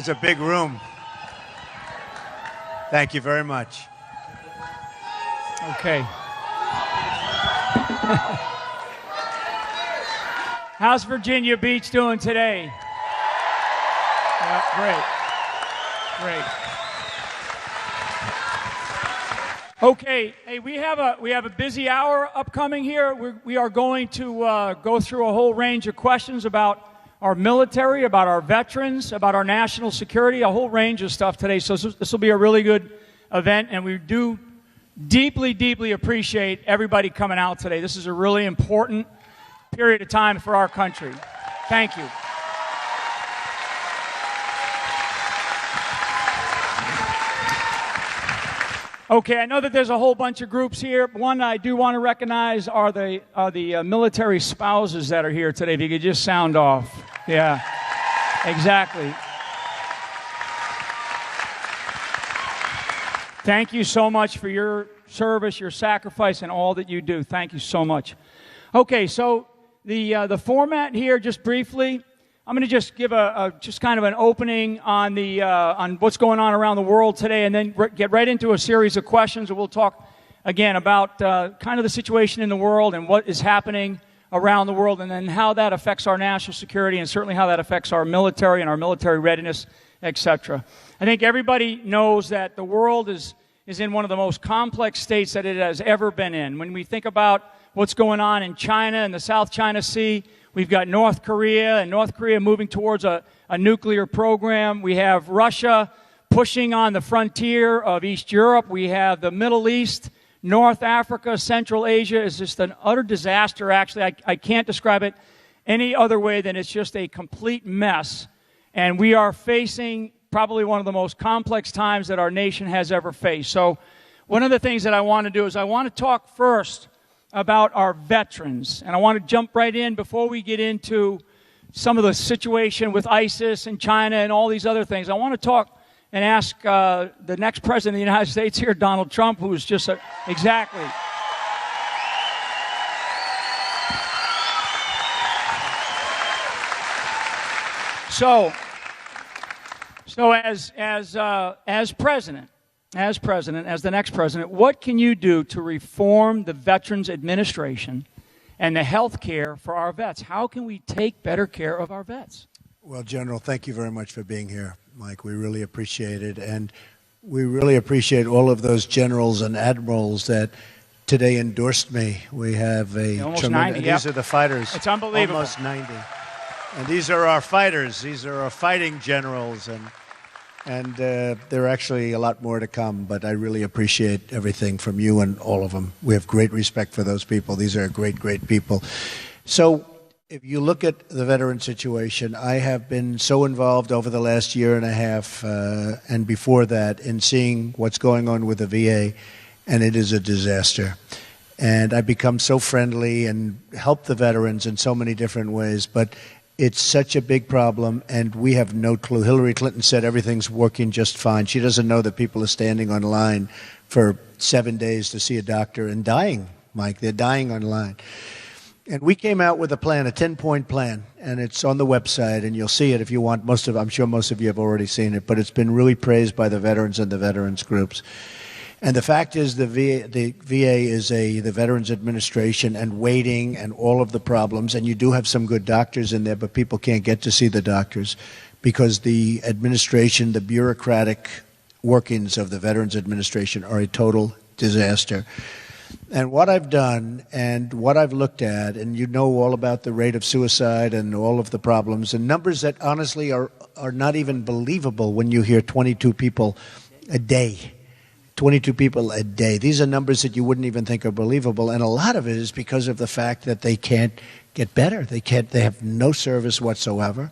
is a big room. Thank you very much. Okay. How's Virginia Beach doing today? Yeah, great. Great. Okay, hey, we have a busy hour upcoming here. We are going to go through a whole range of questions about our military, about our veterans, about our national security, a whole range of stuff today. So this will be a really good event, and we do deeply, deeply appreciate everybody coming out today. This is a really important period of time for our country. Thank you. Okay, I know that there's a whole bunch of groups here. One I do want to recognize are the military spouses that are here today. If you could just sound off. Yeah, exactly. Thank you so much for your service, your sacrifice, and all that you do. Thank you so much. Okay, so the format here, just briefly, I'm going to just give just kind of an opening on on what's going on around the world today, and then get right into a series of questions, and we'll talk again about kind of the situation in the world and what is happening around the world, and then how that affects our national security, and certainly how that affects our military and our military readiness, etc. I think everybody knows that the world is in one of the most complex states that it has ever been in. When we think about what's going on in China and the South China Sea, we've got North Korea, and North Korea moving towards a nuclear program. We have Russia pushing on the frontier of East Europe. We have the Middle East, North Africa, Central Asia. Is just an utter disaster, actually. I can't describe it any other way than it's just a complete mess. And we are facing probably one of the most complex times that our nation has ever faced. So one of the things that I want to do is I want to talk first about our veterans. And I want to jump right in before we get into some of the situation with ISIS and China and all these other things. I want to talk and ask the next president of the United States here, Donald Trump, who is just exactly. So as president, as the next president, what can you do to reform the Veterans Administration and the health care for our vets? How can we take better care of our vets? Well, General, thank you very much for being here, Mike. We really appreciate it. And we really appreciate all of those generals and admirals that today endorsed me. We have a almost 90, These are the fighters. It's unbelievable. Almost 90. And these are our fighters. These are our fighting generals. And there are actually a lot more to come, but I really appreciate everything from you and all of them. We have great respect for those people. These are great, great people. So if you look at the veteran situation, I have been so involved over the last year and a half and before that in seeing what's going on with the VA, and it is a disaster. And I've become so friendly and helped the veterans in so many different ways, but it's such a big problem, and we have no clue. Hillary Clinton said everything's working just fine. She doesn't know that people are standing on line for 7 days to see a doctor and dying, Mike. They're dying on line. And we came out with a plan, a 10-point plan, and it's on the website, and you'll see it if you want. I'm sure most of you have already seen it, but it's been really praised by the veterans and the veterans groups. And the fact is the VA is the Veterans Administration and waiting and all of the problems. And you do have some good doctors in there, but people can't get to see the doctors because the administration, the bureaucratic workings of the Veterans Administration are a total disaster. And what I've done and what I've looked at, and you know all about the rate of suicide and all of the problems, and numbers that honestly are not even believable when you hear 22 people a day. 22 people a day. These are numbers that you wouldn't even think are believable, and a lot of it is because of the fact that they can't get better. They have no service whatsoever,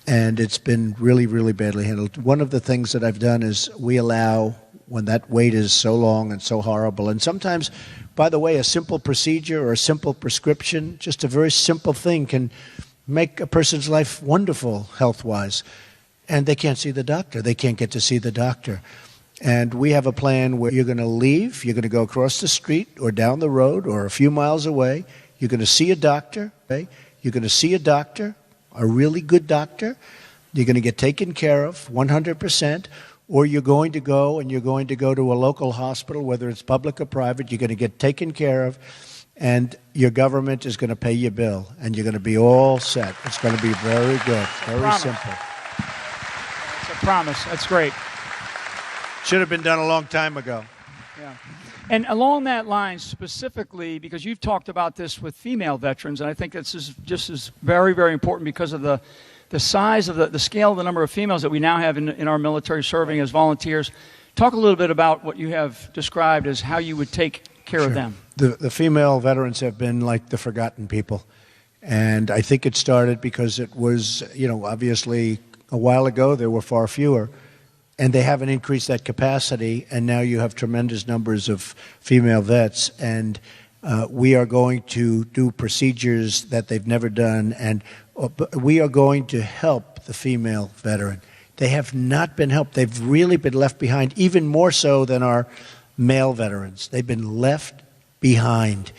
and it's been really, really badly handled. One of the things that I've done is we allow, when that wait is so long and so horrible, and sometimes, by the way, a simple procedure or a simple prescription, just a very simple thing can make a person's life wonderful health-wise, and they can't see the doctor. They can't get to see the doctor. And we have a plan where you're going to leave, you're going to go across the street or down the road or a few miles away. You're going to see a doctor, okay? You're going to see a doctor, a really good doctor, You're going to get taken care of 100%, or you're going to go to a local hospital, whether it's public or private. You're going to get taken care of, and your government is going to pay your bill, and you're going to be all set. It's going to be very good, very simple. It's a promise. That's great. Should have been done a long time ago. Yeah. And along that line, specifically, because you've talked about this with female veterans, and I think this is just as very, very important because of the size of the scale of the number of females that we now have in our military serving as volunteers. Talk a little bit about what you have described as how you would take care of them. The female veterans have been like the forgotten people. And I think it started because it was, obviously a while ago there were far fewer. And they haven't increased that capacity, and now you have tremendous numbers of female vets, and we are going to do procedures that they've never done, and we are going to help the female veteran. They have not been helped. They've really been left behind, even more so than our male veterans. They've been left behind,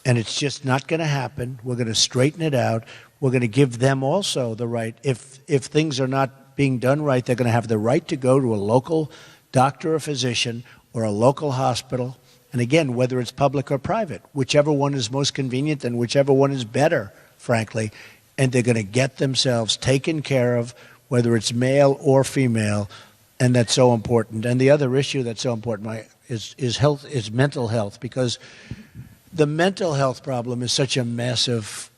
and it's just not going to happen. We're going to straighten it out. We're going to give them also the right. If things are not being done right, they're going to have the right to go to a local doctor or physician or a local hospital. And again, whether it's public or private, whichever one is most convenient and whichever one is better, frankly, and they're going to get themselves taken care of, whether it's male or female, and that's so important. And the other issue that's so important is mental health, because the mental health problem is such a massive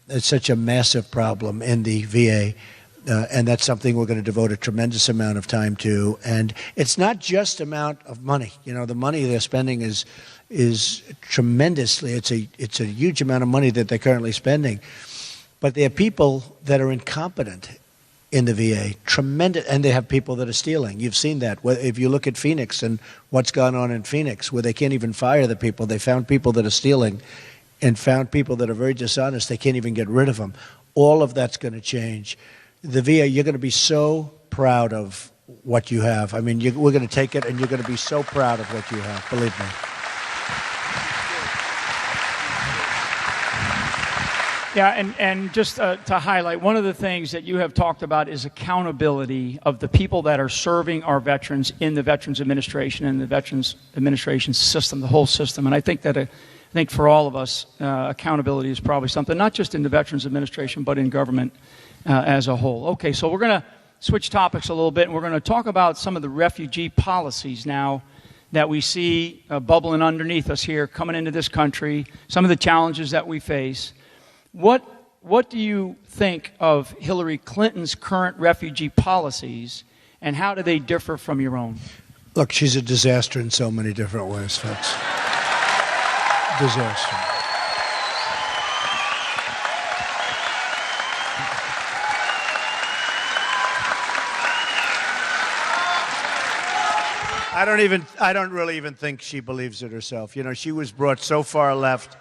problem in the VA. And that's something we're going to devote a tremendous amount of time to. And it's not just amount of money. The money they're spending is tremendously. It's a huge amount of money that they're currently spending. But they have people that are incompetent in the VA, tremendous, and they have people that are stealing. You've seen that. If you look at Phoenix and what's gone on in Phoenix, where they can't even fire the people, they found people that are stealing and found people that are very dishonest. They can't even get rid of them. All of that's going to change. The VA, you're going to be so proud of what you have. I mean, we're going to take it, and you're going to be so proud of what you have, believe me. Yeah, and just to highlight, one of the things that you have talked about is accountability of the people that are serving our veterans in the Veterans Administration and the Veterans Administration system, the whole system. And I think for all of us, accountability is probably something, not just in the Veterans Administration, but in government as a whole. Okay, so we're going to switch topics a little bit, and we're going to talk about some of the refugee policies now that we see bubbling underneath us here, coming into this country, some of the challenges that we face. What do you think of Hillary Clinton's current refugee policies, and how do they differ from your own? Look, she's a disaster in so many different ways, folks. Disaster. I don't really even think she believes it herself. She was brought so far left.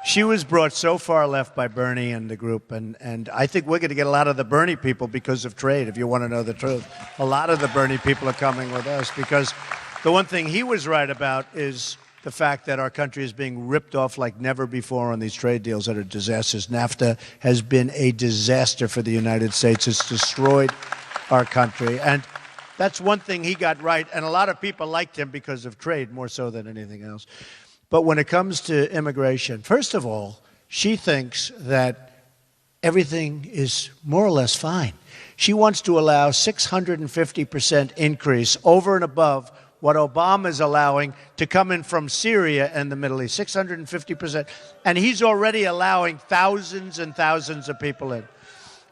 She was brought so far left by Bernie and the group, and I think we're going to get a lot of the Bernie people because of trade, if you want to know the truth. A lot of the Bernie people are coming with us because the one thing he was right about is the fact that our country is being ripped off like never before on these trade deals that are disasters. NAFTA has been a disaster for the United States. It's destroyed our country, and that's one thing he got right, and a lot of people liked him because of trade more so than anything else. But when it comes to immigration, first of all, she thinks that everything is more or less fine. She wants to allow 650% increase over and above what Obama is allowing to come in from Syria and the Middle East, 650%. And he's already allowing thousands and thousands of people in.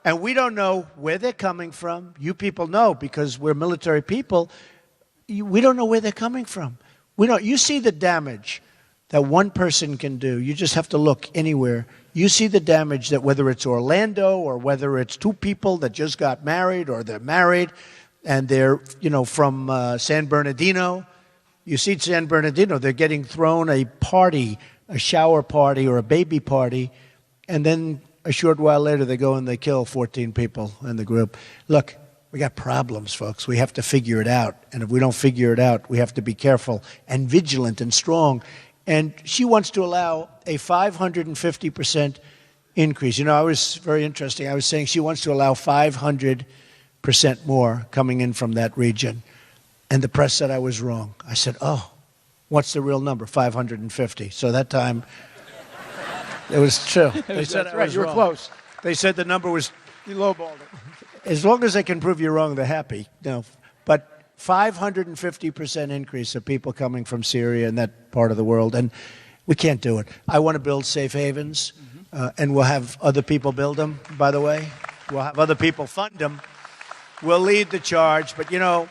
And we don't know where they're coming from. You people know, because we're military people. We don't know where they're coming from. You see the damage that one person can do. You just have to look anywhere. You see the damage that whether it's Orlando or whether it's two people that just got married or they're married and they're, from San Bernardino. You see San Bernardino, they're getting thrown a party, a shower party or a baby party, and then a short while later they go and they kill 14 people in the group. Look, we got problems, folks. We have to figure it out. And if we don't figure it out, we have to be careful and vigilant and strong. And she wants to allow a 550% increase. I was very interesting. I was saying she wants to allow 500% more coming in from that region. And the press said I was wrong. I said, oh, what's the real number? 550. So that time, it was true. They said I was you were wrong. close. They said the number was, You lowballed it. as long as they can prove you wrong, they're happy. No, but 550% increase of people coming from Syria and that part of the world, and we can't do it. I want to build safe havens, and we'll have other people build them, by the way. We'll have other people fund them. We'll lead the charge, but you know,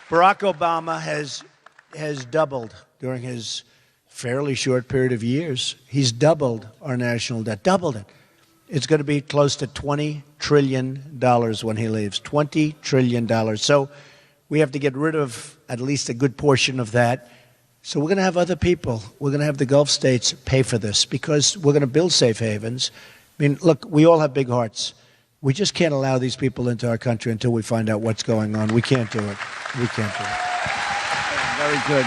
Barack Obama has doubled during his fairly short period of years. He's doubled our national debt, doubled it. It's going to be close to $20 trillion when he leaves, $20 trillion. So we have to get rid of at least a good portion of that. So we're going to have other people. We're going to have the Gulf states pay for this because we're going to build safe havens. I mean, look, we all have big hearts. We just can't allow these people into our country until we find out what's going on. We can't do it. We can't do it. Very good.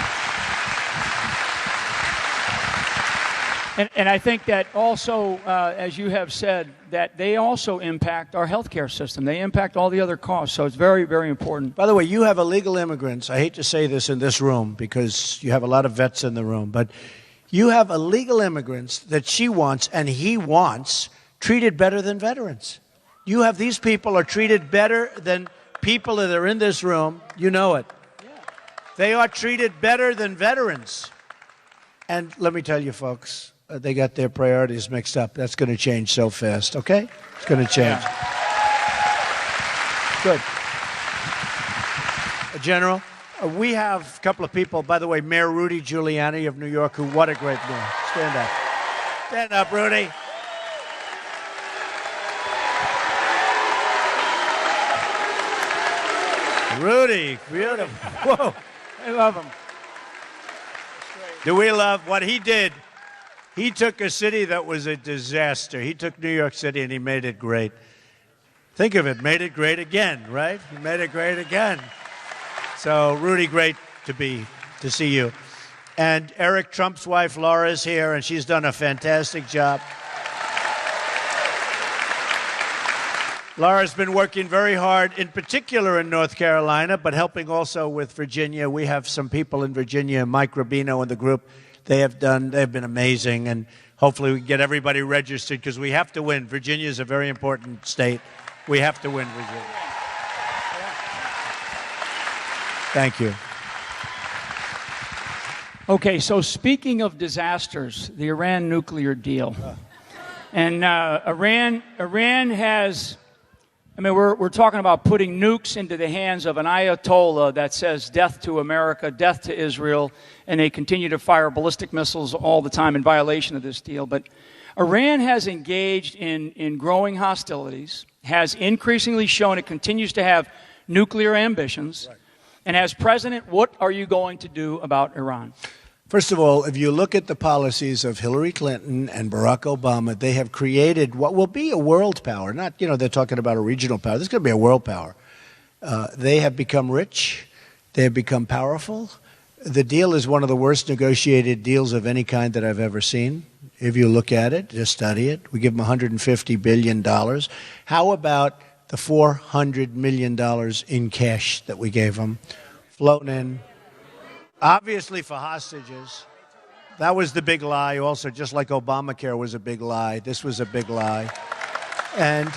And I think that also, as you have said, that they also impact our healthcare system. They impact all the other costs. So it's very, very important. By the way, you have illegal immigrants. I hate to say this in this room because you have a lot of vets in the room, but you have illegal immigrants that she wants and he wants treated better than veterans. You have these people are treated better than people that are in this room. You know it. Yeah. They are treated better than veterans. And let me tell you, folks, they got their priorities mixed up. That's going to change so fast, okay? It's going to change. Yeah. Good. General, we have a couple of people. By the way, Mayor Rudy Giuliani of New York, who, what a great mayor. Stand up. Stand up, Rudy. Rudy, beautiful. Whoa. I love him. Do we love what he did? He took a city that was a disaster. He took New York City and he made it great. Think of it, made it great again, right? He made it great again. So, Rudy, great to see you. And Eric Trump's wife, Laura, is here, and she's done a fantastic job. Laura's been working very hard, in particular in North Carolina, but helping also with Virginia. We have some people in Virginia, Mike Rubino and the group. They've been amazing, and hopefully we can get everybody registered because we have to win. Virginia is a very important state. We have to win Virginia. Thank you. Okay, so speaking of disasters, the Iran nuclear deal. And Iran has, I mean, we're talking about putting nukes into the hands of an Ayatollah that says death to America, death to Israel, and they continue to fire ballistic missiles all the time in violation of this deal. But Iran has engaged in growing hostilities, has increasingly shown it continues to have nuclear ambitions. Right. And as president, what are you going to do about Iran? First of all, if you look at the policies of Hillary Clinton and Barack Obama, they have created what will be a world power. Not, they're talking about a regional power. This is going to be a world power. They have become rich. They have become powerful. The deal is one of the worst negotiated deals of any kind that I've ever seen. If you look at it, just study it. We give them $150 billion. How about the $400 million in cash that we gave them, floating in? Obviously for hostages. That was the big lie also, just like Obamacare was a big lie. This was a big lie. And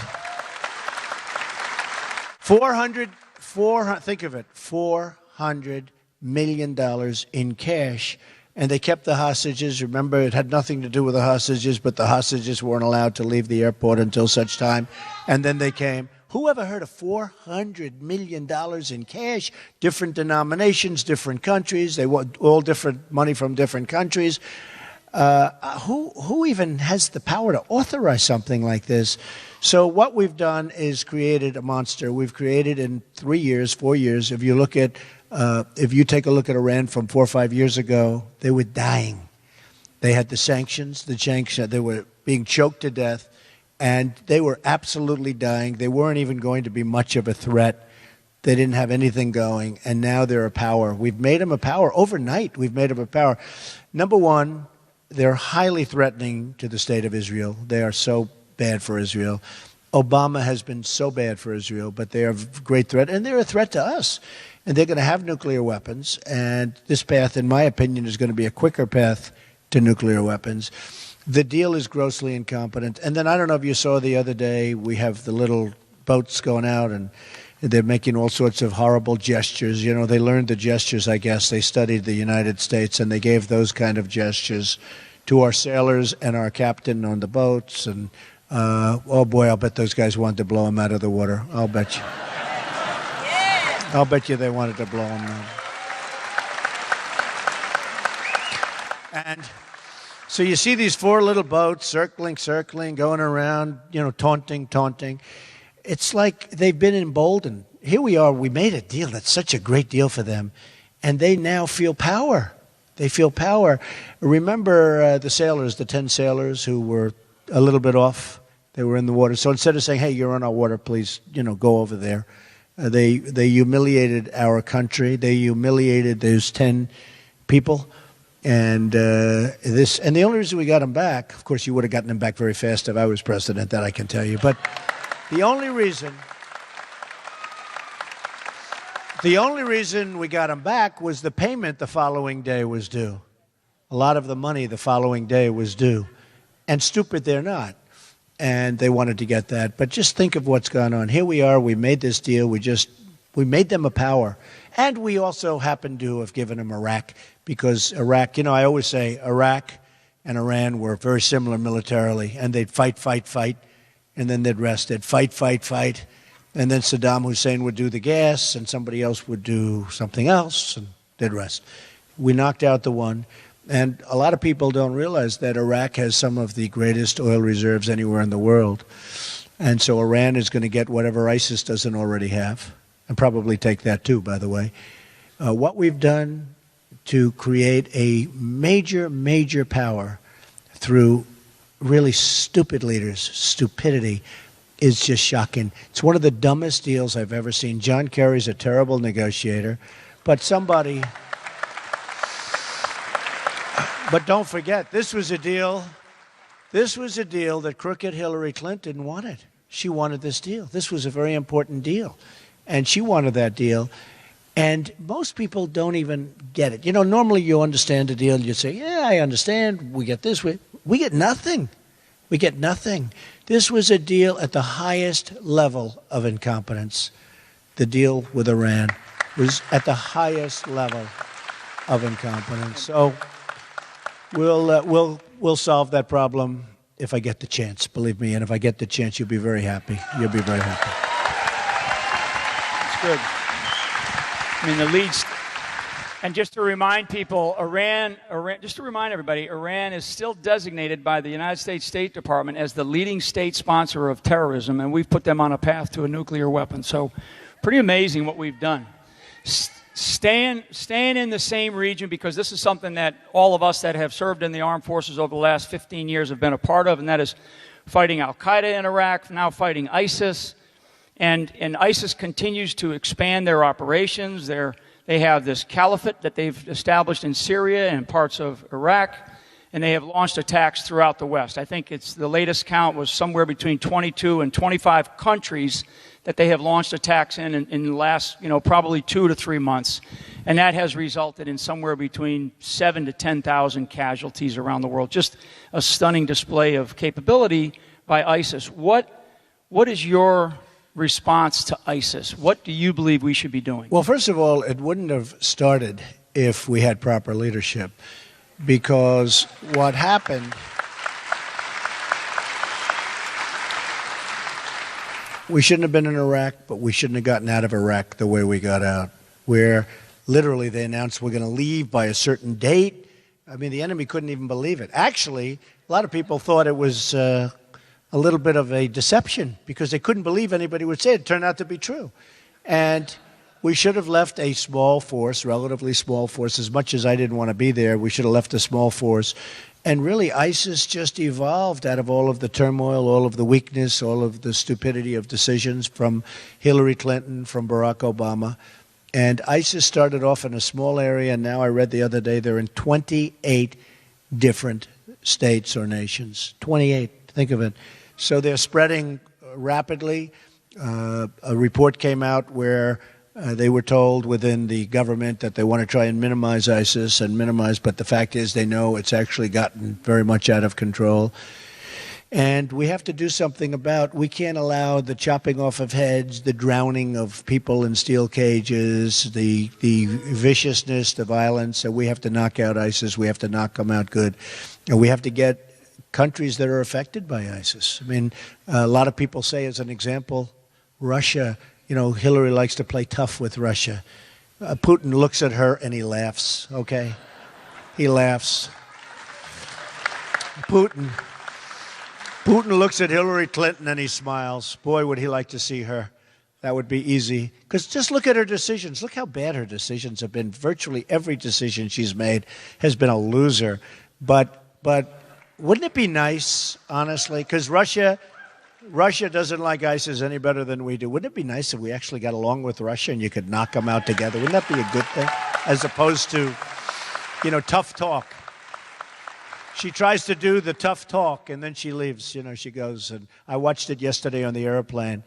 think of it, $400 million in cash. And they kept the hostages. Remember, it had nothing to do with the hostages, but the hostages weren't allowed to leave the airport until such time. And then they came. Who ever heard of $400 million in cash? Different denominations, different countries. They want all different money from different countries. Who even has the power to authorize something like this? So what we've done is created a monster. We've created in 3 years, 4 years. If you take a look at Iran from 4 or 5 years ago, they were dying. They had the sanctions. They were being choked to death. And they were absolutely dying. They weren't even going to be much of a threat. They didn't have anything going. And now they're a power. We've made them a power. Overnight, we've made them a power. Number one, they're highly threatening to the state of Israel. They are so bad for Israel. Obama has been so bad for Israel, but they are a great threat, and they're a threat to us. And they're going to have nuclear weapons, and this path, in my opinion, is going to be a quicker path to nuclear weapons. The deal is grossly incompetent. And then I don't know if you saw the other day, we have the little boats going out, and they're making all sorts of horrible gestures. You know, they learned the gestures, I guess. They studied the United States, and they gave those kind of gestures to our sailors and our captain on the boats. And, oh, boy, I'll bet those guys wanted to blow him out of the water. I'll bet you. I'll bet you they wanted to blow him out. And so you see these four little boats circling, going around, you know, taunting. It's like they've been emboldened. Here we are, we made a deal that's such a great deal for them, and they now feel power. They feel power. Remember the sailors, the 10 sailors who were a little bit off? They were in the water. So instead of saying, hey, you're on our water, please, you know, go over there. They humiliated our country. They humiliated those 10 people. And and the only reason we got them back, of course, you would have gotten them back very fast if I was president, that I can tell you. But the only reason we got them back was the payment the following day was due. A lot of the money the following day was due. And stupid they're not. And they wanted to get that. But just think of what's gone on. Here we are. We made this deal. We made them a power. And we also happen to have given them Iraq, because Iraq, you know, I always say Iraq and Iran were very similar militarily. And they'd fight, and then they'd rest. They'd fight. And then Saddam Hussein would do the gas, and somebody else would do something else, and they'd rest. We knocked out the one. And a lot of people don't realize that Iraq has some of the greatest oil reserves anywhere in the world. And so Iran is going to get whatever ISIS doesn't already have, and probably take that too, by the way. What we've done to create a major power through really stupid leaders, stupidity, is just shocking. It's one of the dumbest deals I've ever seen. John Kerry's a terrible negotiator, but somebody... But don't forget, this was a deal that crooked Hillary Clinton wanted. She wanted this deal. This was a very important deal. And she wanted that deal. And most people don't even get it. You know, normally you understand a deal, you say, yeah, I understand, we get this. We get nothing. We get nothing. This was a deal at the highest level of incompetence. The deal with Iran was at the highest level of incompetence. So we'll solve that problem if I get the chance, believe me. And if I get the chance, you'll be very happy. You'll be very happy. That's good. I mean, the leads. And just to remind people, just to remind everybody, Iran is still designated by the United States State Department as the leading state sponsor of terrorism, and we've put them on a path to a nuclear weapon. So pretty amazing what we've done. Staying in the same region, because this is something that all of us that have served in the armed forces over the last 15 years have been a part of, and that is fighting al-Qaeda in Iraq, now fighting ISIS. And ISIS continues to expand their operations. They have this caliphate that they've established in Syria and parts of Iraq, and they have launched attacks throughout the West. I think the latest count was somewhere between 22 and 25 countries that they have launched attacks in the last, probably 2 to 3 months. And that has resulted in somewhere between 7,000 to 10,000 casualties around the world. Just a stunning display of capability by ISIS. What is your response to ISIS? What do you believe we should be doing? Well, first of all, it wouldn't have started if we had proper leadership, because what happened... We shouldn't have been in Iraq, but we shouldn't have gotten out of Iraq the way we got out, where literally they announced we're going to leave by a certain date. I mean, the enemy couldn't even believe it. Actually, a lot of people thought it was a little bit of a deception, because they couldn't believe anybody would say it. It turned out to be true. And we should have left a small force, relatively small force. As much as I didn't want to be there, we should have left a small force. And really, ISIS just evolved out of all of the turmoil, all of the weakness, all of the stupidity of decisions from Hillary Clinton, from Barack Obama. And ISIS started off in a small area, and now I read the other day they're in 28 different states or nations. 28, think of it. So they're spreading rapidly. A report came out where they were told within the government that they want to try and minimize ISIS but the fact is they know it's actually gotten very much out of control. And we have to do something about, we can't allow the chopping off of heads, the drowning of people in steel cages, the viciousness, the violence. So we have to knock out ISIS. We have to knock them out good. And we have to get countries that are affected by ISIS. I mean, a lot of people say, as an example, Russia, you know, Hillary likes to play tough with Russia. Putin looks at her and he laughs, okay? He laughs. Putin looks at Hillary Clinton and he smiles. Boy, would he like to see her. That would be easy. Because just look at her decisions. Look how bad her decisions have been. Virtually every decision she's made has been a loser. But wouldn't it be nice, honestly? Because Russia doesn't like ISIS any better than we do. Wouldn't it be nice if we actually got along with Russia and you could knock them out together? Wouldn't that be a good thing? As opposed to, you know, tough talk. She tries to do the tough talk, and then she leaves. You know, she goes, and I watched it yesterday on the airplane,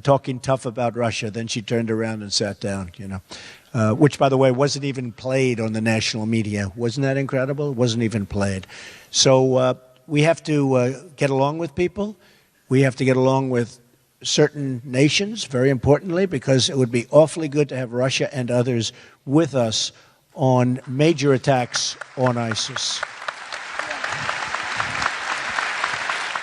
talking tough about Russia. Then she turned around and sat down, you know, which, by the way, wasn't even played on the national media. Wasn't that incredible? It wasn't even played. So we have to get along with people. We have to get along with certain nations, very importantly, because it would be awfully good to have Russia and others with us on major attacks on ISIS.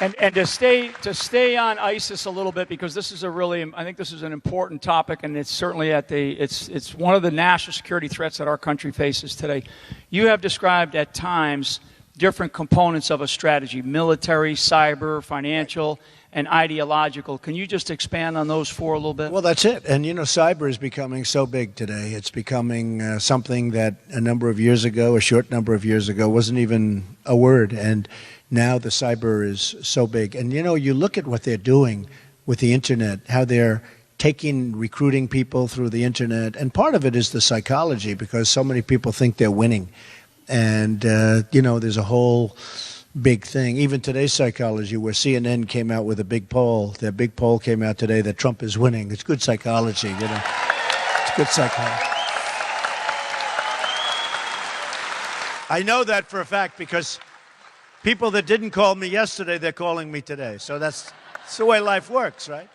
And to stay on ISIS a little bit, because this is I think this is an important topic, and it's certainly it's one of the national security threats that our country faces today. You have described at times different components of a strategy: military, cyber, financial, and ideological. Can you just expand on those four a little bit? Well, that's it. And, you know, cyber is becoming so big today. It's becoming something that a short number of years ago, wasn't even a word. And now the cyber is so big. And, you know, you look at what they're doing with the Internet, how they're recruiting people through the Internet. And part of it is the psychology, because so many people think they're winning. And, you know, there's a whole big thing. Even today's psychology, where CNN came out with a big poll. Their big poll came out today that Trump is winning. It's good psychology, you know. It's good psychology. I know that for a fact because people that didn't call me yesterday, they're calling me today. So that's the way life works, right?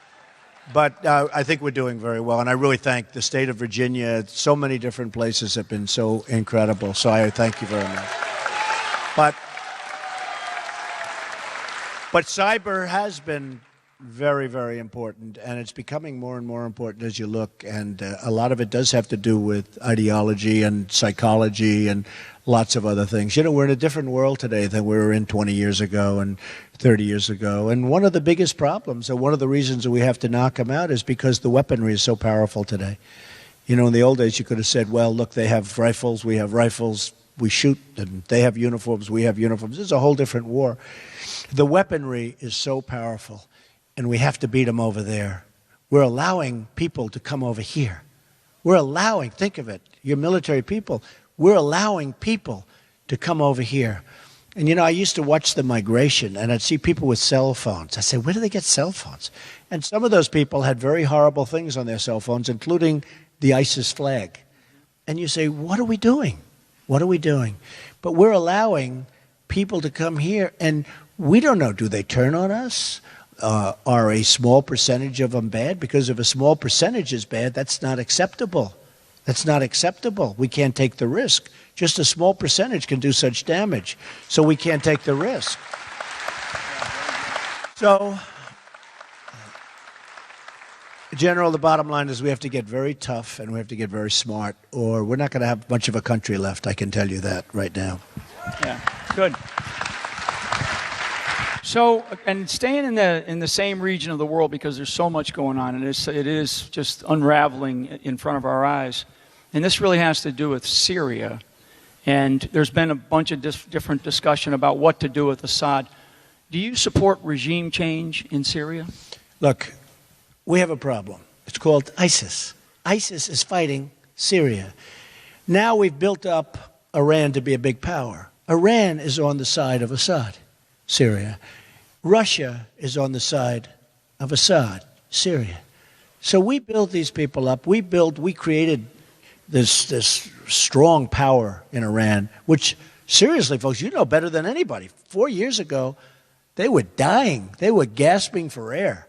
But I think we're doing very well, and I really thank the state of Virginia. So many different places have been so incredible, so I thank you very much. But cyber has been very, very important, and it's becoming more and more important as you look, and a lot of it does have to do with ideology and psychology and lots of other things. You know, we're in a different world today than we were in 20 years ago and 30 years ago, and one of the biggest problems, and one of the reasons that we have to knock them out, is because the weaponry is so powerful today. You know, in the old days, you could have said, well, look, they have rifles, we have rifles, we shoot, and they have uniforms, we have uniforms. This is a whole different war. The weaponry is so powerful, and we have to beat them over there. We're allowing people to come over here. We're allowing, think of it, you're military people, we're allowing people to come over here. And, you know, I used to watch the migration, and I'd see people with cell phones. I said, where do they get cell phones? And some of those people had very horrible things on their cell phones, including the ISIS flag. And you say, what are we doing? What are we doing? But we're allowing people to come here, and we don't know, do they turn on us? Are a small percentage of them bad? Because if a small percentage is bad, that's not acceptable. That's not acceptable. We can't take the risk. Just a small percentage can do such damage, so we can't take the risk. So, General, the bottom line is we have to get very tough and we have to get very smart, or we're not going to have much of a country left, I can tell you that right now. Yeah, good. So, and staying in the same region of the world, because there's so much going on, and it is just unraveling in front of our eyes. And this really has to do with Syria. And there's been a bunch of different discussion about what to do with Assad. Do you support regime change in Syria? Look, we have a problem. It's called ISIS. ISIS is fighting Syria. Now we've built up Iran to be a big power. Iran is on the side of Assad, Syria. Russia is on the side of Assad, Syria. So we built these people up. We created this strong power in Iran, which, seriously, folks, you know better than anybody. 4 years ago, they were dying. They were gasping for air.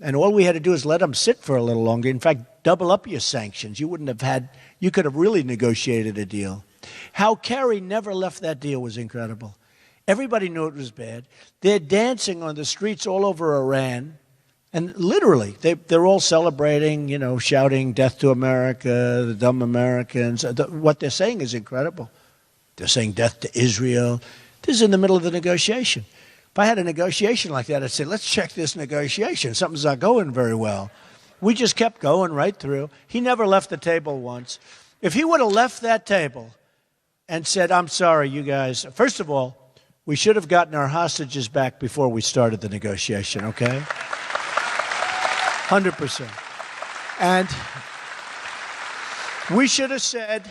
And all we had to do is let them sit for a little longer. In fact, double up your sanctions. You could have really negotiated a deal. How Kerry never left that deal was incredible. Everybody knew it was bad. They're dancing on the streets all over Iran. And literally, they're all celebrating, shouting death to America, the dumb Americans. What they're saying is incredible. They're saying death to Israel. This is in the middle of the negotiation. If I had a negotiation like that, I'd say, let's check this negotiation. Something's not going very well. We just kept going right through. He never left the table once. If he would have left that table and said, I'm sorry, you guys, first of all, we should have gotten our hostages back before we started the negotiation, okay? 100%. And we should have said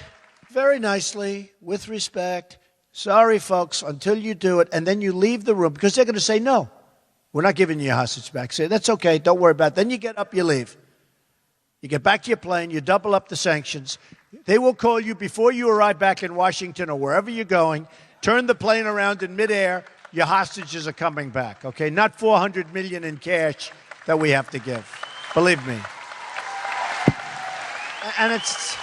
very nicely, with respect, sorry, folks, until you do it, and then you leave the room, because they're going to say, no, we're not giving you your hostage back. Say, that's okay, don't worry about it. Then you get up, you leave. You get back to your plane, you double up the sanctions. They will call you before you arrive back in Washington or wherever you're going, turn the plane around in midair, your hostages are coming back, okay? Not $400 million in cash that we have to give. Believe me. And it's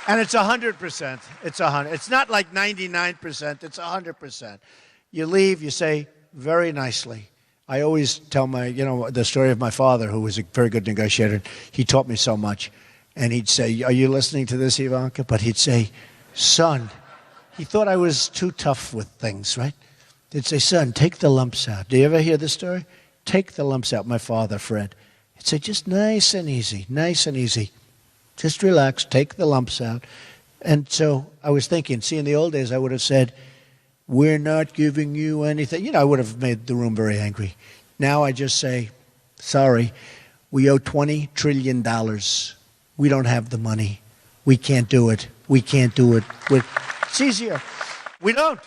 100%. It's 100. It's not like 99%. It's 100%. You leave. You say very nicely. I always tell the story of my father, who was a very good negotiator. He taught me so much, and he'd say, "Are you listening to this, Ivanka?" But he'd say, "Son," he thought I was too tough with things, right? He'd say, "Son, take the lumps out." Do you ever hear this story? Take the lumps out. My father, Fred. He'd say, just nice and easy, nice and easy. Just relax, take the lumps out. And so I was thinking, see, in the old days, I would have said, we're not giving you anything. I would have made the room very angry. Now I just say, sorry, we owe $20 trillion. We don't have the money. We can't do it. We can't do it. It's easier. We don't.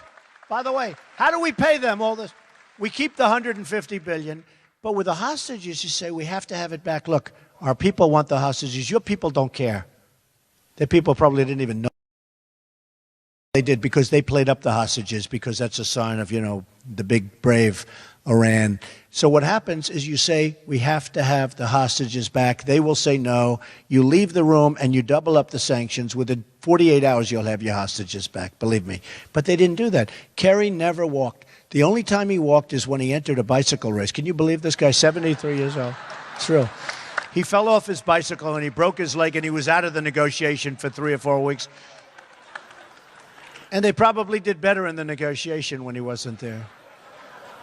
By the way, how do we pay them all this? We keep the $150 billion, but with the hostages, you say we have to have it back. Look, our people want the hostages. Your people don't care. Their people probably didn't even know. They did because they played up the hostages, because that's a sign of, the big, brave Iran. So what happens is you say, we have to have the hostages back. They will say no. You leave the room and you double up the sanctions. Within 48 hours, you'll have your hostages back, believe me. But they didn't do that. Kerry never walked. The only time he walked is when he entered a bicycle race. Can you believe this guy, 73 years old? It's real. He fell off his bicycle and he broke his leg and he was out of the negotiation for 3 or 4 weeks. And they probably did better in the negotiation when he wasn't there.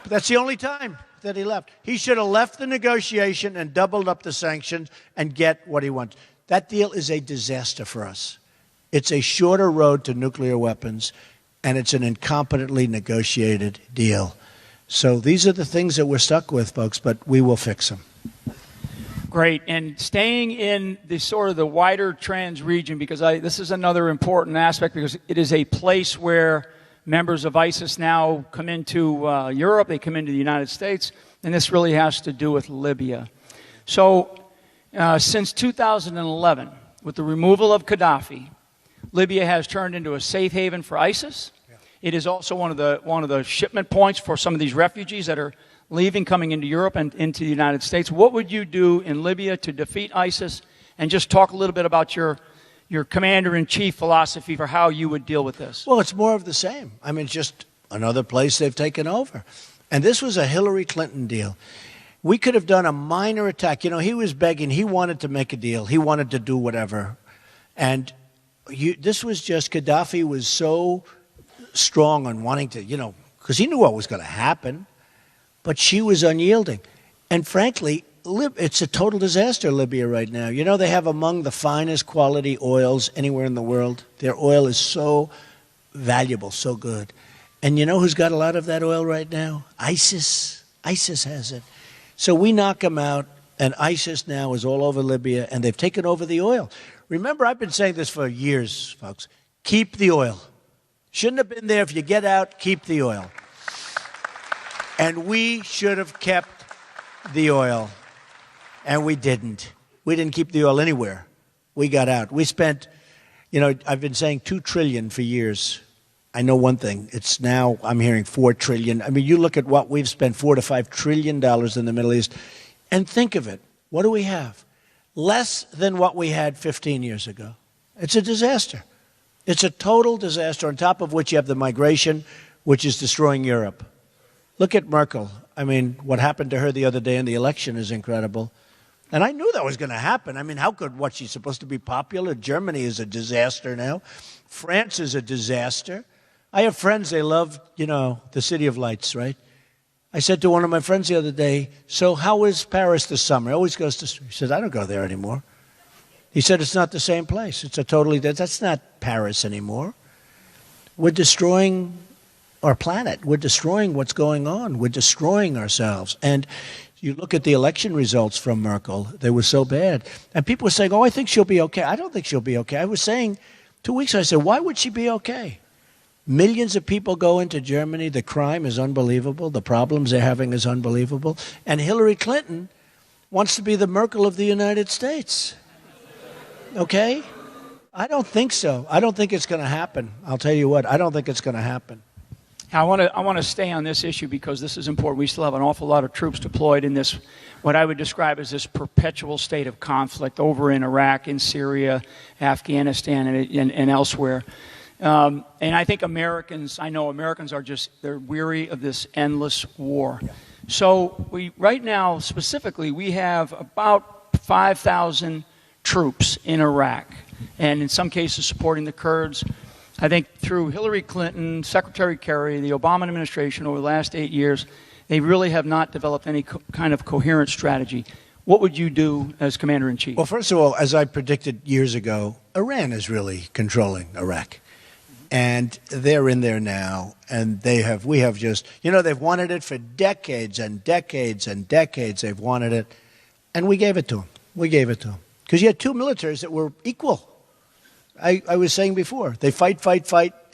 But that's the only time that he left. He should have left the negotiation and doubled up the sanctions and get what he wants. That deal is a disaster for us. It's a shorter road to nuclear weapons, and it's an incompetently negotiated deal. So these are the things that we're stuck with, folks, but we will fix them. Great. And staying in the sort of the wider trans region, because this is another important aspect, because it is a place where members of ISIS now come into Europe, they come into the United States, and this really has to do with Libya. So since 2011, with the removal of Gaddafi, Libya has turned into a safe haven for ISIS. Yeah. It is also one of the shipment points for some of these refugees that are leaving, coming into Europe and into the United States. What would you do in Libya to defeat ISIS? And just talk a little bit about your commander-in-chief philosophy for how you would deal with this. Well, it's more of the same. I mean, just another place they've taken over. And this was a Hillary Clinton deal. We could have done a minor attack. He was begging. He wanted to make a deal. He wanted to do whatever. And this was just, Gaddafi was so strong on wanting to, because he knew what was going to happen. But she was unyielding. And frankly, it's a total disaster, Libya, right now. They have among the finest quality oils anywhere in the world. Their oil is so valuable, so good. And you know who's got a lot of that oil right now? ISIS. ISIS has it. So we knock them out, and ISIS now is all over Libya, and they've taken over the oil. Remember, I've been saying this for years, folks. Keep the oil. Shouldn't have been there. If you get out, keep the oil. And we should have kept the oil, and we didn't. We didn't keep the oil anywhere. We got out. We spent, I've been saying $2 trillion for years. I know one thing. It's now, I'm hearing $4 trillion. I mean, you look at what we've spent, $4 to $5 trillion in the Middle East, and think of it. What do we have? Less than what we had 15 years ago. It's a disaster. It's a total disaster, on top of which you have the migration, which is destroying Europe. Look at Merkel. I mean, what happened to her the other day in the election is incredible. And I knew that was going to happen. I mean, how could, she's supposed to be popular? Germany is a disaster now. France is a disaster. I have friends, they love, the City of Lights, right? I said to one of my friends the other day, so how is Paris this summer? He always goes to, he says, I don't go there anymore. He said, it's not the same place. It's that's not Paris anymore. We're destroying our planet. We're destroying what's going on. We're destroying ourselves. And you look at the election results from Merkel, they were so bad. And people were saying, I think she'll be okay. I don't think she'll be okay. I was saying 2 weeks ago, I said, why would she be okay? Millions of people go into Germany. The crime is unbelievable. The problems they're having is unbelievable. And Hillary Clinton wants to be the Merkel of the United States. Okay? I don't think so. I don't think it's going to happen. I'll tell you what, I don't think it's going to happen. I want to stay on this issue because this is important. We still have an awful lot of troops deployed in this, what I would describe as this perpetual state of conflict over in Iraq, in Syria, Afghanistan, and elsewhere. And I think Americans are they're weary of this endless war. Yeah. So right now, specifically, we have about 5,000 troops in Iraq, and in some cases supporting the Kurds. I think through Hillary Clinton, Secretary Kerry, the Obama administration over the last 8 years, they really have not developed any kind of coherent strategy. What would you do as Commander-in-Chief? Well, first of all, as I predicted years ago, Iran is really controlling Iraq. And they're in there now, and we have just, they've wanted it for decades and decades and decades. They've wanted it, and we gave it to them. We gave it to them. Because you had two militaries that were equal. I was saying before, they fight,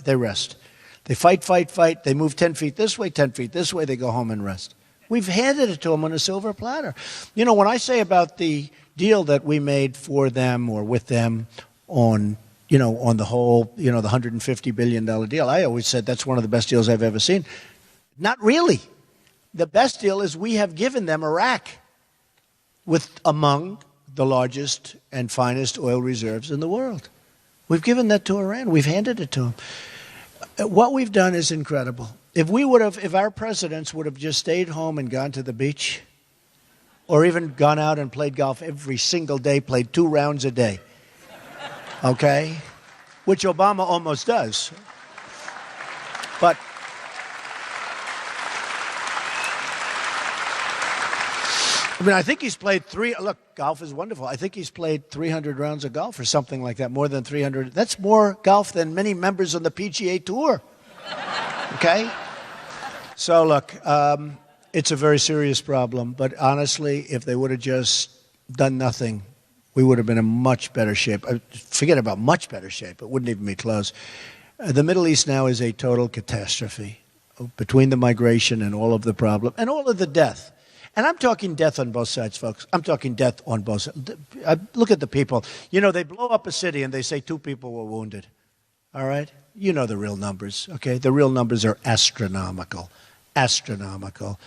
they rest. They fight, they move 10 feet this way, 10 feet this way, they go home and rest. We've handed it to them on a silver platter. When I say about the deal that we made for them or with them on the whole, the $150 billion deal, I always said that's one of the best deals I've ever seen. Not really. The best deal is we have given them Iraq with among the largest and finest oil reserves in the world. We've given that to Iran. We've handed it to them. What we've done is incredible. If our presidents would have just stayed home and gone to the beach, or even gone out and played golf every single day, played 2 rounds a day, okay? Which Obama almost does. But I think he's played look, golf is wonderful. I think he's played 300 rounds of golf or something like that, more than 300. That's more golf than many members on the PGA Tour. Okay? So look, it's a very serious problem, but honestly, if they would have just done nothing, we would have been in much better shape. Forget about much better shape. It wouldn't even be close. The Middle East now is a total catastrophe between the migration and all of the problem and all of the death. And I'm talking death on both sides, folks. I'm talking death on both sides. Look at the people. They blow up a city and they say 2 people were wounded. All right? You know the real numbers, okay? The real numbers are astronomical. Astronomical.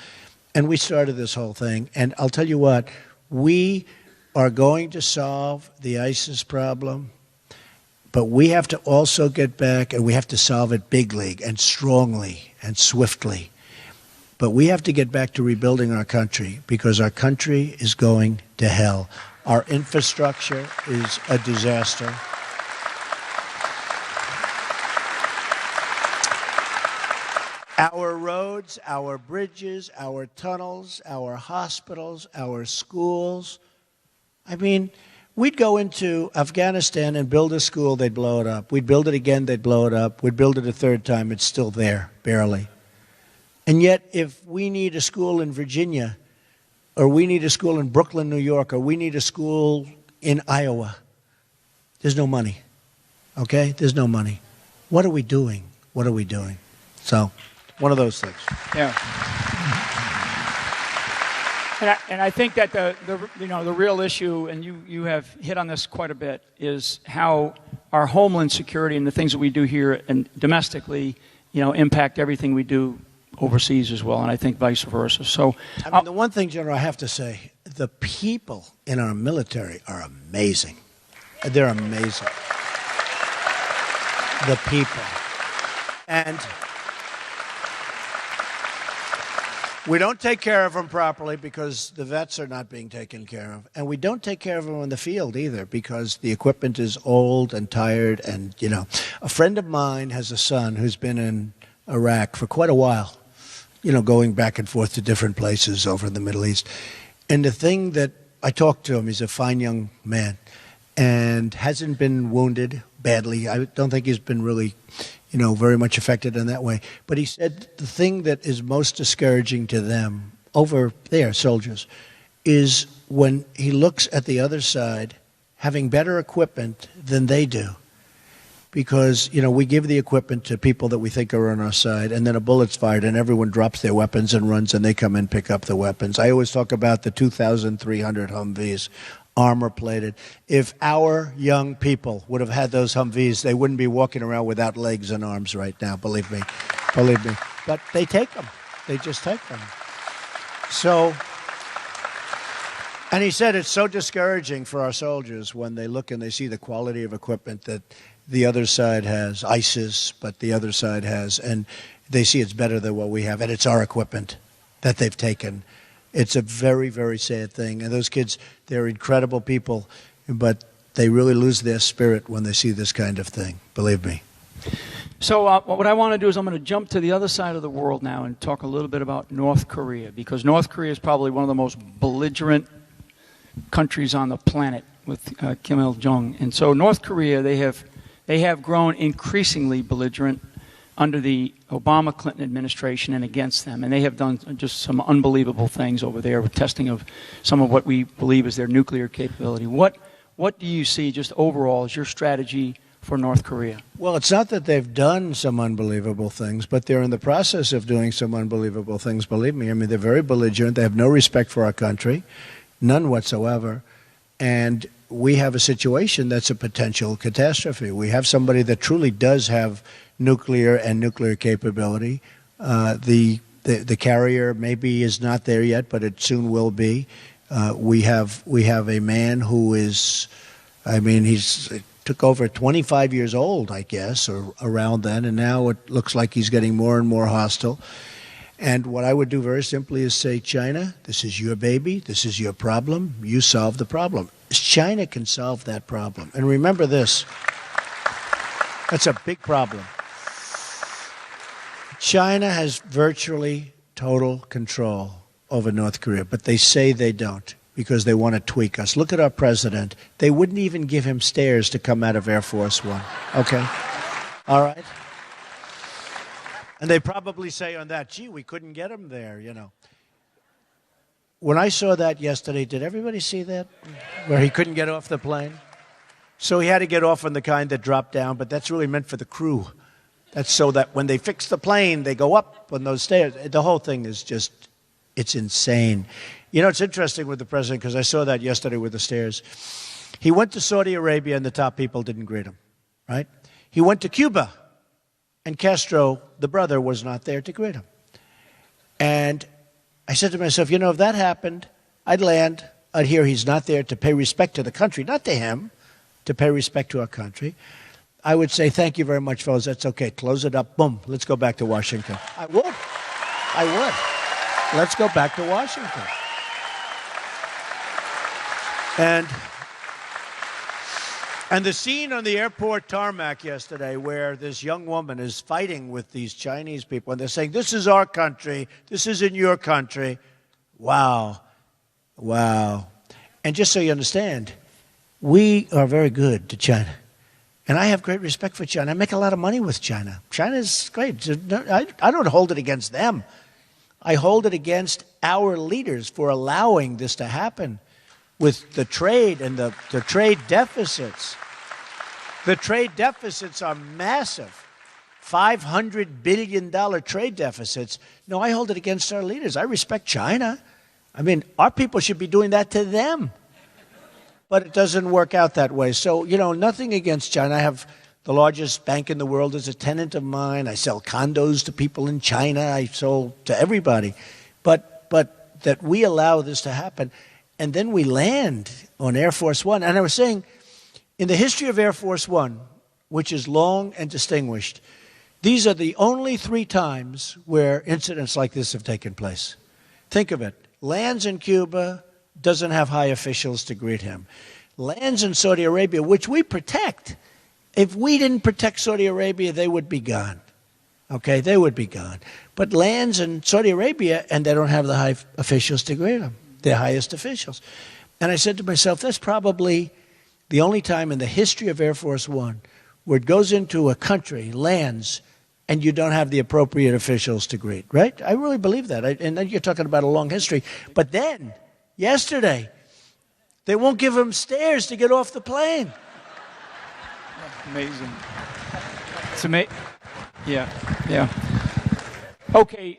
And we started this whole thing. And I'll tell you what, we are going to solve the ISIS problem, but we have to also get back and we have to solve it big league and strongly and swiftly. But we have to get back to rebuilding our country because our country is going to hell. Our infrastructure is a disaster. Our roads, our bridges, our tunnels, our hospitals, our schools. I mean, we'd go into Afghanistan and build a school, they'd blow it up. We'd build it again, they'd blow it up. We'd build it a third time, it's still there, barely. And yet, if we need a school in Virginia, or we need a school in Brooklyn, New York, or we need a school in Iowa, there's no money. Okay? There's no money. What are we doing? What are we doing? So, one of those things. Yeah. And I think that the real issue, and you have hit on this quite a bit, is how our homeland security and the things that we do here and domestically, impact everything we do overseas as well, and I think vice versa. So, the one thing, General, I have to say, the people in our military are amazing. They're amazing. The people. And we don't take care of them properly because the vets are not being taken care of. And we don't take care of them in the field either because the equipment is old and tired. And, a friend of mine has a son who's been in Iraq for quite a while, going back and forth to different places over in the Middle East. And the thing that I talked to him, he's a fine young man and hasn't been wounded badly. I don't think he's been really very much affected in that way. But he said the thing that is most discouraging to them over there, soldiers, is when he looks at the other side having better equipment than they do. Because, we give the equipment to people that we think are on our side, and then a bullet's fired, and everyone drops their weapons and runs, and they come and pick up the weapons. I always talk about the 2,300 Humvees, armor-plated. If our young people would have had those Humvees, they wouldn't be walking around without legs and arms right now, believe me. Believe me. But they take them. They just take them. So, and he said it's so discouraging for our soldiers when they look and they see the quality of equipment that the other side has, ISIS, but the other side has, and they see it's better than what we have, and it's our equipment that they've taken. It's a very, very sad thing. And those kids, they're incredible people, but they really lose their spirit when they see this kind of thing, believe me. So what I want to do is I'm going to jump to the other side of the world now and talk a little bit about North Korea, because North Korea is probably one of the most belligerent countries on the planet with Kim Il-jung. And so North Korea, they have grown increasingly belligerent under the Obama-Clinton administration and against them. And they have done just some unbelievable things over there with testing of some of what we believe is their nuclear capability. What do you see just overall as your strategy for North Korea? Well, it's not that they've done some unbelievable things, but they're in the process of doing some unbelievable things, believe me. They're very belligerent. They have no respect for our country, none whatsoever. And we have a situation that's a potential catastrophe. We have somebody that truly does have nuclear and nuclear capability. The carrier maybe is not there yet, but it soon will be. We have a man who is, he's took over 25 years old, I guess, or around then, and now it looks like he's getting more and more hostile. And what I would do very simply is say, China, this is your baby, this is your problem, you solve the problem. China can solve that problem. And remember this, that's a big problem. China has virtually total control over North Korea, but they say they don't because they want to tweak us. Look at our president. They wouldn't even give him stairs to come out of Air Force One. Okay? All right? And they probably say on that, gee, we couldn't get him there, When I saw that yesterday, did everybody see that? Where he couldn't get off the plane? So he had to get off on the kind that dropped down, but that's really meant for the crew. That's so that when they fix the plane, they go up on those stairs. The whole thing is just, it's insane. It's interesting with the president, because I saw that yesterday with the stairs. He went to Saudi Arabia, and the top people didn't greet him, right? He went to Cuba, and Castro, the brother, was not there to greet him. And I said to myself, if that happened, I'd land, I'd hear he's not there to pay respect to the country, not to him, to pay respect to our country. I would say, thank you very much, fellas, that's okay, close it up, boom, let's go back to Washington. I would. Let's go back to Washington. And the scene on the airport tarmac yesterday where this young woman is fighting with these Chinese people, and they're saying, this is our country, this isn't your country. Wow. And just so you understand, we are very good to China. And I have great respect for China. I make a lot of money with China. China's great. I don't hold it against them. I hold it against our leaders for allowing this to happen with the trade and the trade deficits. The trade deficits are massive. $500 billion trade deficits. No, I hold it against our leaders. I respect China. I mean, our people should be doing that to them. But it doesn't work out that way. So, nothing against China. I have the largest bank in the world as a tenant of mine. I sell condos to people in China. I sold to everybody. But that we allow this to happen. And then we land on Air Force One. And I was saying, in the history of Air Force One, which is long and distinguished, these are the only 3 times where incidents like this have taken place. Think of it. Lands in Cuba, doesn't have high officials to greet him. Lands in Saudi Arabia, which we protect. If we didn't protect Saudi Arabia, they would be gone. Okay, they would be gone. But lands in Saudi Arabia, and they don't have the high officials to greet them, their highest officials. And I said to myself, that's probably the only time in the history of Air Force One where it goes into a country, lands, and you don't have the appropriate officials to greet, right? I really believe that. And then you're talking about a long history. But then, yesterday, they won't give him stairs to get off the plane. Amazing. It's amazing. Yeah. Okay,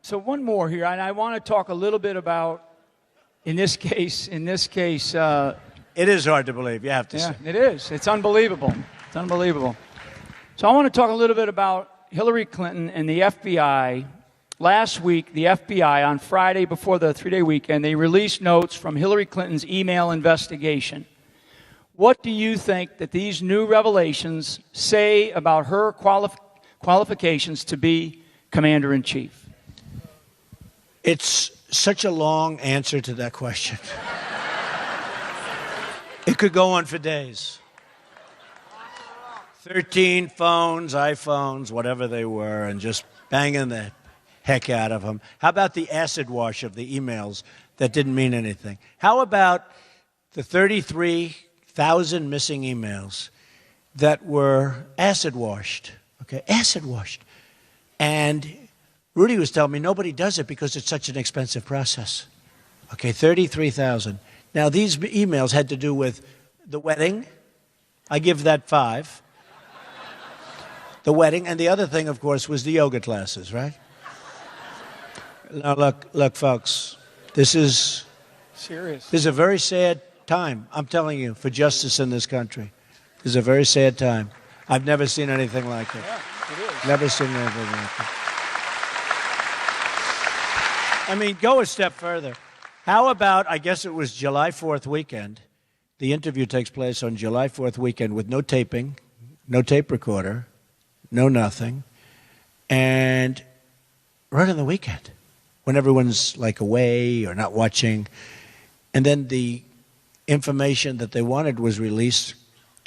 so one more here, and I want to talk a little bit about, in this case. It is hard to believe, you have to say. It is. It's unbelievable. It's unbelievable. So I want to talk a little bit about Hillary Clinton and the FBI. Last week, the FBI, on Friday before the 3-day weekend, they released notes from Hillary Clinton's email investigation. What do you think that these new revelations say about her qualifications to be Commander-in-Chief? It's such a long answer to that question. It could go on for days. 13 phones, iPhones, whatever they were, and just banging the heck out of them. How about the acid wash of the emails that didn't mean anything? How about the 33,000 missing emails that were acid washed? Okay, acid washed. And Rudy was telling me nobody does it because it's such an expensive process. Okay, 33,000. Now, these emails had to do with the wedding. I give that 5. The wedding. And the other thing, of course, was the yoga classes, right? Now, look, folks, this is serious. This is a very sad time, I'm telling you, for justice in this country. This is a very sad time. I've never seen anything like it. Yeah, it is. Never seen anything like it. I mean, go a step further. How about, I guess it was July 4th weekend. The interview takes place on July 4th weekend with no taping, no tape recorder, no nothing. And right on the weekend, when everyone's like away or not watching. And then the information that they wanted was released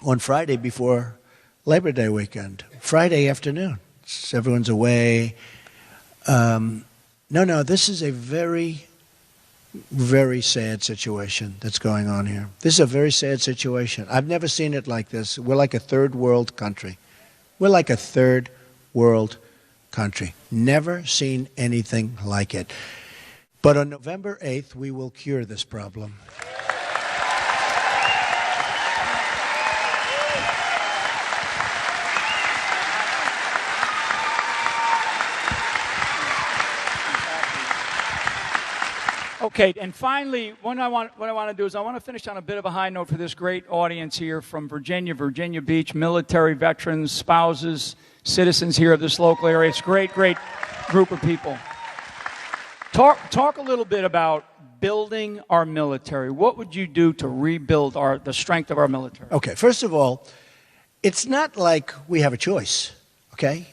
on Friday before Labor Day weekend, Friday afternoon. Everyone's away. No, this is a very, very sad situation that's going on here. This is a very sad situation. I've never seen it like this. We're like a third world country. We're like a third world country. Never seen anything like it. But on November 8th, we will cure this problem. Okay, and finally, what I want to do is I want to finish on a bit of a high note for this great audience here from Virginia Beach, military veterans, spouses, citizens here of this local area. It's a great group of people. Talk a little bit about building our military. What would you do to rebuild the strength of our military? Okay, first of all, it's not like we have a choice, okay?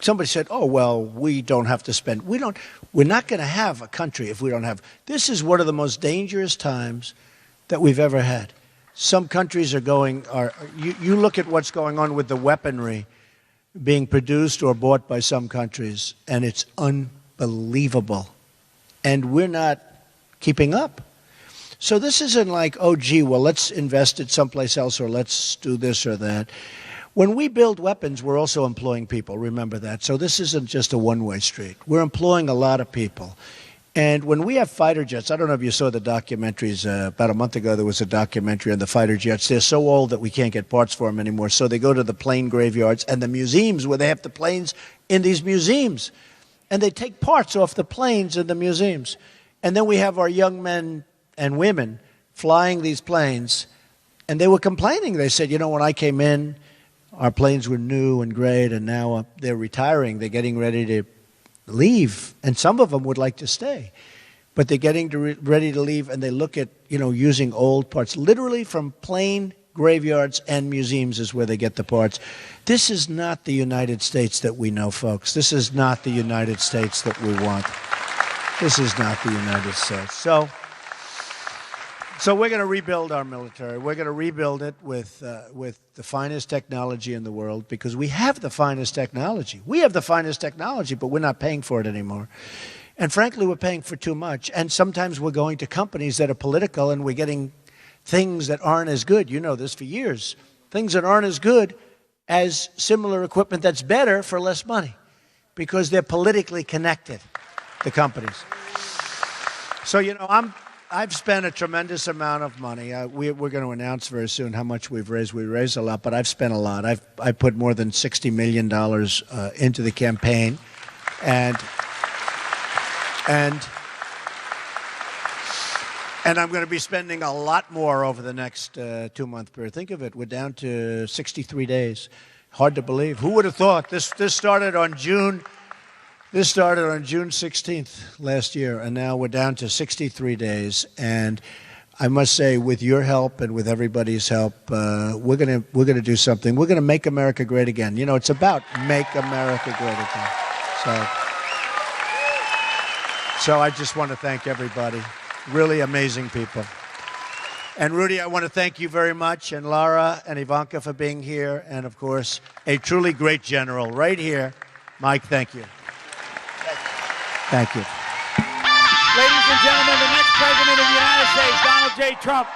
Somebody said, oh, well, we don't have to spend. We're not going to have a country if we don't have. This is one of the most dangerous times that we've ever had. Some countries you look at what's going on with the weaponry being produced or bought by some countries, and it's unbelievable. And we're not keeping up. So this isn't like, oh, gee, well, let's invest it someplace else or let's do this or that. When we build weapons, we're also employing people. Remember that. So this isn't just a one-way street. We're employing a lot of people. And when we have fighter jets, I don't know if you saw the documentaries. About a month ago, there was a documentary on the fighter jets. They're so old that we can't get parts for them anymore. So they go to the plane graveyards and the museums where they have the planes in these museums. And they take parts off the planes in the museums. And then we have our young men and women flying these planes, and they were complaining. They said, you know, when I came in, our planes were new and great, and now they're retiring. They're getting ready to leave, and some of them would like to stay. But they're getting ready to leave, and they look at, you know, using old parts. Literally from plane graveyards and museums is where they get the parts. This is not the United States that we know, folks. This is not the United States that we want. This is not the United States. So we're going to rebuild our military. We're going to rebuild it with the finest technology in the world, because we have the finest technology. We have the finest technology, but we're not paying for it anymore. And frankly, we're paying for too much. And sometimes we're going to companies that are political, and we're getting things that aren't as good. You know this for years. Things that aren't as good as similar equipment that's better for less money, because they're politically connected, the companies. So, you know, I've spent a tremendous amount of money. We're going to announce very soon how much we've raised. We raised a lot, but I've spent a lot. I put more than $60 million into the campaign, and I'm going to be spending a lot more over the next 2-month period. Think of it. We're down to 63 days. Hard to believe. Who would have thought? This started on June 16th last year, and now we're down to 63 days. And I must say, with your help and with everybody's help, we're going to do something. We're going to make America great again. You know, it's about make America great again. So I just want to thank everybody. Really amazing people. And Rudy, I want to thank you very much, and Lara and Ivanka for being here, and of course, a truly great general right here. Mike, thank you. Thank you. Ladies and gentlemen, the next president of the United States, Donald J. Trump.